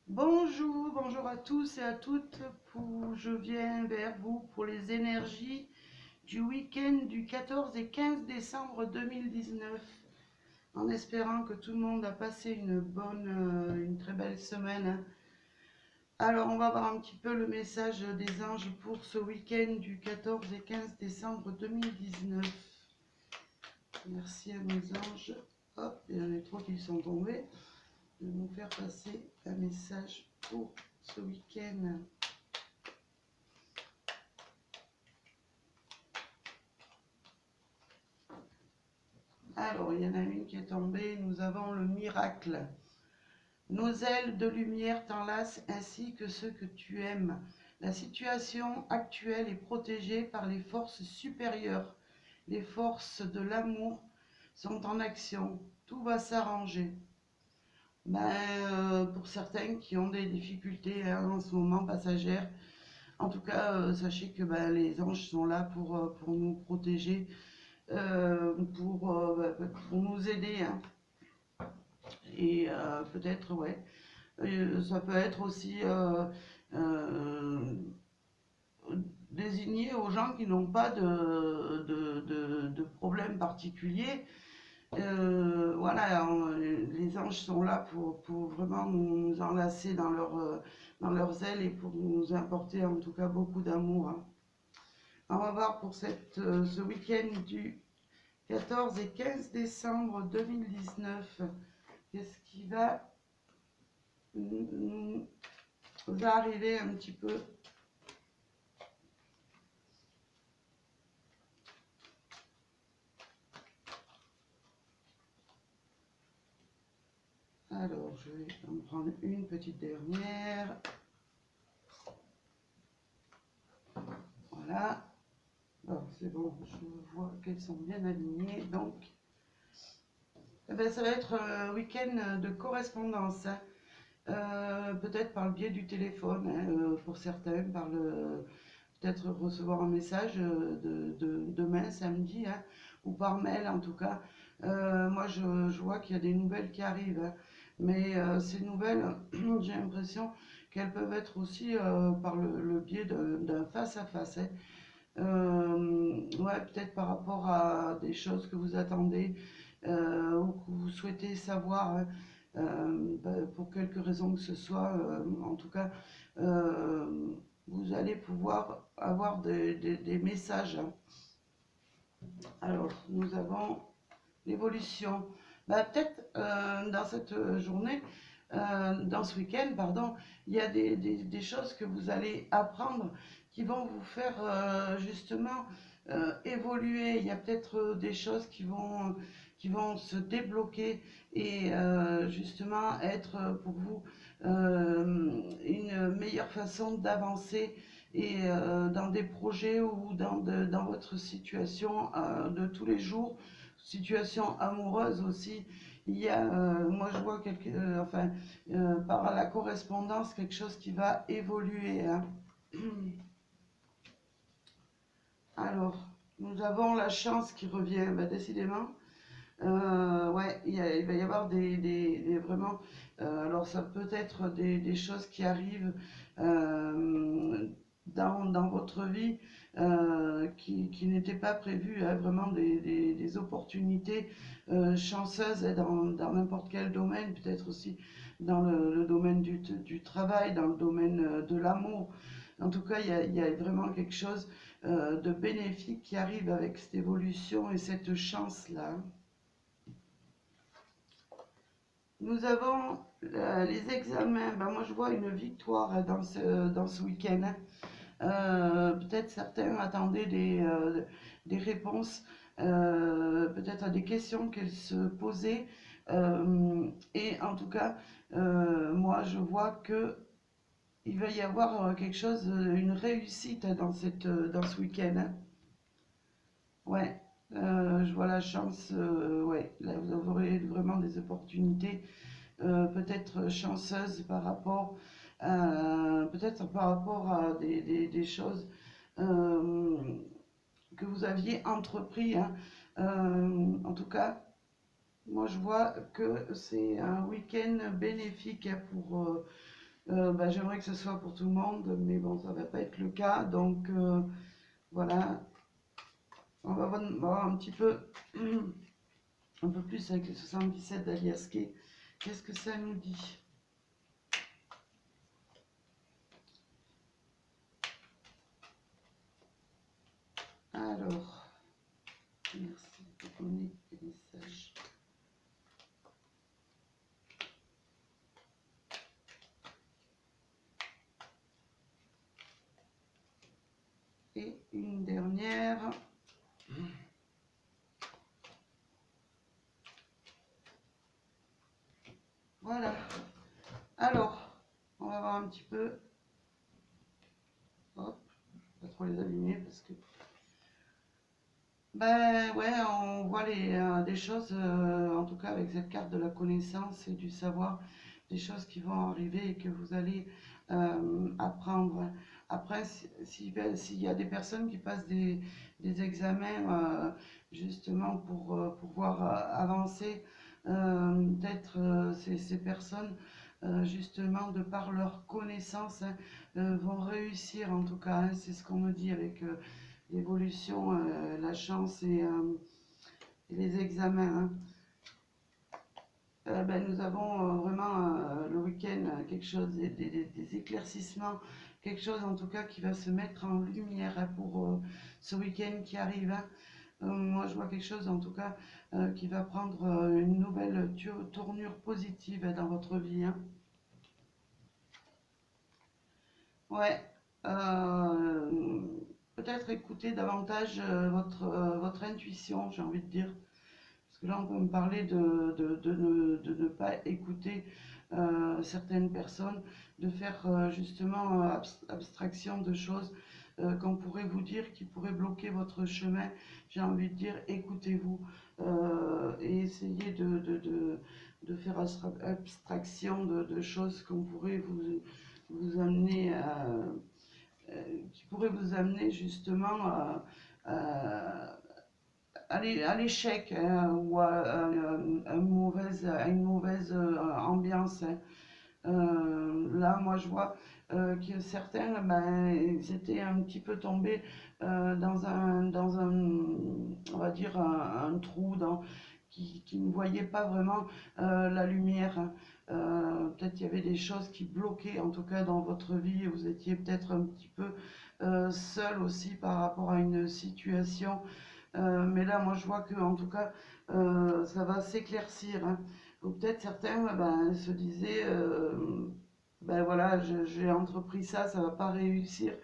Bonjour à tous et à toutes. Je viens vers vous pour les énergies du week-end du 14 et 15 décembre 2019, en espérant que tout le monde a passé une très belle semaine. Alors, on va voir un petit peu le message des anges pour ce week-end du 14 et 15 décembre 2019. Merci à mes anges. Hop, il y en a trop qui sont tombés. De nous faire passer un message pour ce week-end. Alors, il y en a une qui est tombée. Nous avons le miracle. Nos ailes de lumière t'enlacent ainsi que ceux que tu aimes. La situation actuelle est protégée par les forces supérieures. Les forces de l'amour sont en action. Tout va s'arranger. Pour certains qui ont des difficultés en ce moment passagères, en tout cas, sachez que les anges sont là pour nous protéger, pour nous aider, hein. Et peut-être, ouais, ça peut être aussi désigné aux gens qui n'ont pas de problème particulier. Voilà, les anges sont là pour vraiment nous enlacer dans leurs ailes et pour nous apporter en tout cas beaucoup d'amour, hein. On va voir pour ce week-end du 14 et 15 décembre 2019, qu'est-ce qui va nous arriver un petit peu. Alors, je vais en prendre une petite dernière. Voilà. Bon, c'est bon, je vois qu'elles sont bien alignées. Donc, ça va être un week-end de correspondance, hein. Peut-être par le biais du téléphone, hein, pour certains, peut-être recevoir un message demain, samedi, hein, ou par mail en tout cas. Moi, je vois qu'il y a des nouvelles qui arrivent, hein, mais ces nouvelles, j'ai l'impression qu'elles peuvent être aussi par le biais d'un face-à-face, hein. Ouais, peut-être par rapport à des choses que vous attendez ou que vous souhaitez savoir, hein, pour quelque raison que ce soit. En tout cas, euh, vous allez pouvoir avoir des messages, hein. Alors, nous avons l'évolution. Peut-être dans cette journée, dans ce week-end, pardon, il y a des choses que vous allez apprendre qui vont vous faire justement évoluer. Il y a peut-être des choses qui vont se débloquer et justement être pour vous une meilleure façon d'avancer et dans des projets ou dans votre situation de tous les jours, situation amoureuse aussi. Il y a, moi je vois par la correspondance, quelque chose qui va évoluer, hein. Alors, nous avons la chance qui revient, décidément. Ouais, il va y avoir vraiment. Alors, ça peut être des choses qui arrivent euh, dans votre vie qui n'étaient pas prévues, hein, vraiment des opportunités chanceuses, hein, dans n'importe quel domaine, peut-être aussi dans le domaine du travail, dans le domaine de l'amour. En tout cas, il y a vraiment quelque chose de bénéfique qui arrive avec cette évolution et cette chance-là. Nous avons les examens. Moi, je vois une victoire dans ce week-end, hein. Peut-être certains attendaient des réponses, peut-être à des questions qu'elles se posaient. Et en tout cas, moi, je vois que il va y avoir quelque chose, une réussite dans ce week-end, hein. Ouais, je vois la chance. Ouais, là, vous aurez vraiment des opportunités peut-être chanceuse peut-être par rapport à des choses euh, que vous aviez entrepris, hein. En tout cas, moi je vois que c'est un week-end bénéfique, hein, J'aimerais que ce soit pour tout le monde, mais bon, ça va pas être le cas. Donc voilà, on va voir un petit peu, un peu plus avec les 77 d'Alias Key. Qu'est-ce que ça nous dit? Alors, merci pour donner des messages. Et une dernière. Voilà. Alors, on va voir un petit peu. Hop, pas trop les allumer parce que. Ben ouais, on voit des choses, en tout cas avec cette carte de la connaissance et du savoir, des choses qui vont arriver et que vous allez apprendre. Après, s'il y a des personnes qui passent des examens justement pour pouvoir avancer, peut-être ces personnes, justement, de par leur connaissance, hein, vont réussir en tout cas, hein, c'est ce qu'on me dit avec l'évolution, la chance et les examens, hein. Nous avons vraiment le week-end quelque chose, des éclaircissements, quelque chose en tout cas qui va se mettre en lumière, hein, pour ce week-end qui arrive, hein. Moi je vois quelque chose en tout cas qui va prendre une nouvelle tournure positive, hein, dans votre vie, hein. Ouais, euh, peut-être écouter davantage votre intuition, j'ai envie de dire. Parce que là, on peut me parler de ne pas écouter certaines personnes, de faire justement abstraction de choses qu'on pourrait vous dire, qui pourraient bloquer votre chemin. J'ai envie de dire, écoutez-vous et essayez de faire abstraction de choses qu'on pourrait vous amener, qui pourraient vous amener justement à l'échec, hein, ou à une mauvaise ambiance, hein. Là, moi, je vois que certains, ils étaient un petit peu tombés on va dire, un trou qui ne voyait pas vraiment la lumière, hein. Peut-être il y avait des choses qui bloquaient, en tout cas dans votre vie, et vous étiez peut-être un petit peu seul aussi par rapport à une situation. Mais là, moi, je vois que, en tout cas, ça va s'éclaircir, hein. Ou peut-être certains se disaient, voilà, j'ai entrepris ça, ça va pas réussir.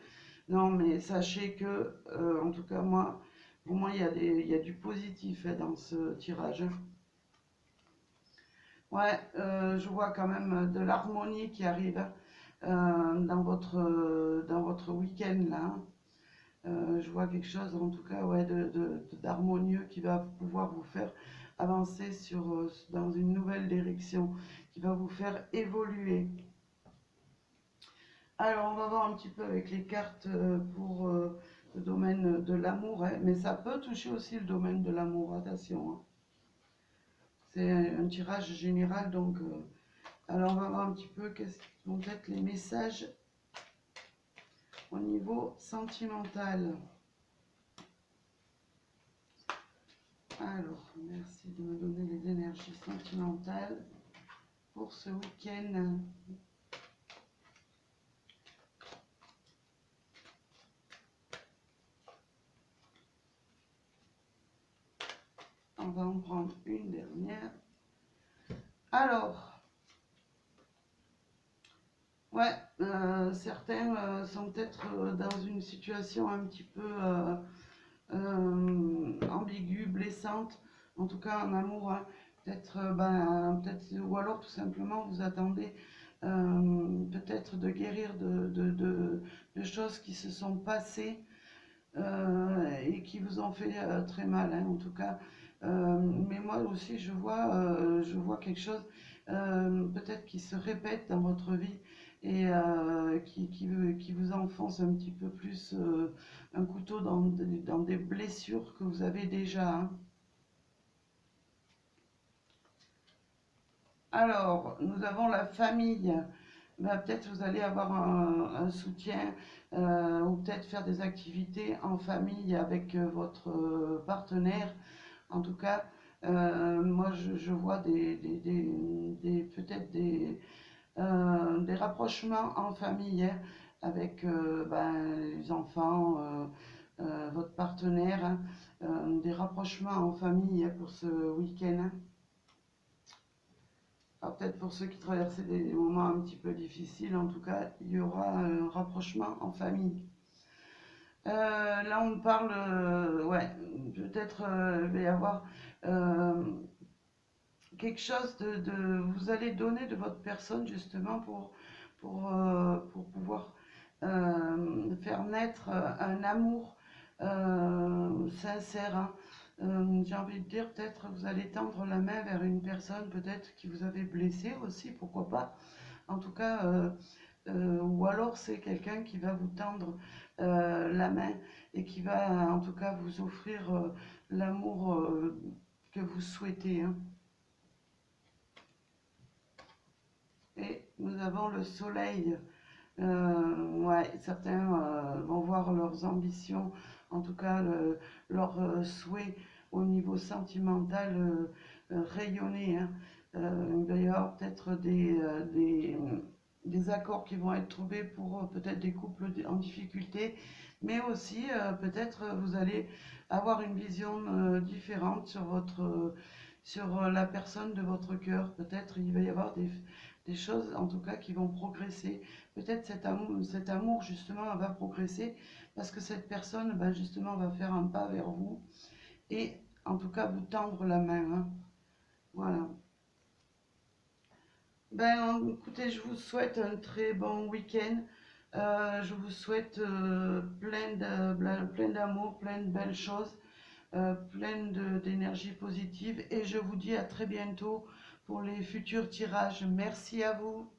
Non, mais sachez que, en tout cas, moi, pour moi, il y a du positif, hein, dans ce tirage, hein. Ouais, je vois quand même de l'harmonie qui arrive, hein, dans votre week-end là, hein. Je vois quelque chose en tout cas, ouais, d'harmonieux qui va pouvoir vous faire avancer dans une nouvelle direction, qui va vous faire évoluer. Alors on va voir un petit peu avec les cartes pour le domaine de l'amour, hein, mais ça peut toucher aussi le domaine de l'amour, attention, hein. C'est un tirage général, donc alors on va voir un petit peu quels vont être les messages au niveau sentimental. Alors, merci de me donner les énergies sentimentales pour ce week-end. On va en prendre une dernière. Alors, ouais, certains sont peut-être dans une situation un petit peu ambiguë, blessante, en tout cas en amour, hein. Peut-être, ou alors tout simplement vous attendez peut-être de guérir de choses qui se sont passées et qui vous ont fait très mal, hein, en tout cas. Mais moi aussi, je vois quelque chose peut-être qui se répète dans votre vie et qui vous enfonce un petit peu plus un couteau dans des blessures que vous avez déjà, hein. Alors, nous avons la famille. bah, peut-être vous allez avoir un soutien ou peut-être faire des activités en famille avec votre partenaire. En tout cas, moi je vois peut-être des rapprochements en famille hein, avec ben, les enfants, votre partenaire, hein, des rapprochements en famille hein, pour ce week-end. Hein. Alors peut-être pour ceux qui traversaient des moments un petit peu difficiles, en tout cas, il y aura un rapprochement en famille. Là, on parle, ouais, peut-être il va y avoir euh, quelque chose vous allez donner de votre personne justement pour pouvoir faire naître un amour sincère. Hein. J'ai envie de dire, peut-être vous allez tendre la main vers une personne peut-être qui vous avait blessé aussi, pourquoi pas. En tout cas, ou alors c'est quelqu'un qui va vous tendre la main et qui va en tout cas vous offrir l'amour que vous souhaitez. Hein. Et nous avons le soleil. Ouais, certains vont voir leurs ambitions, en tout cas leurs souhaits au niveau sentimental rayonner. Hein. Il va y avoir peut-être des accords qui vont être trouvés pour peut-être des couples en difficulté, mais aussi peut-être vous allez avoir une vision différente sur sur la personne de votre cœur. Peut-être il va y avoir des choses en tout cas qui vont progresser. Peut-être cet amour justement va progresser parce que cette personne ben, justement va faire un pas vers vous et en tout cas vous tendre la main. Hein. Voilà. Ben écoutez, je vous souhaite un très bon week-end. Je vous souhaite plein d'amour, plein de belles choses, d'énergie positive et je vous dis à très bientôt pour les futurs tirages. Merci à vous.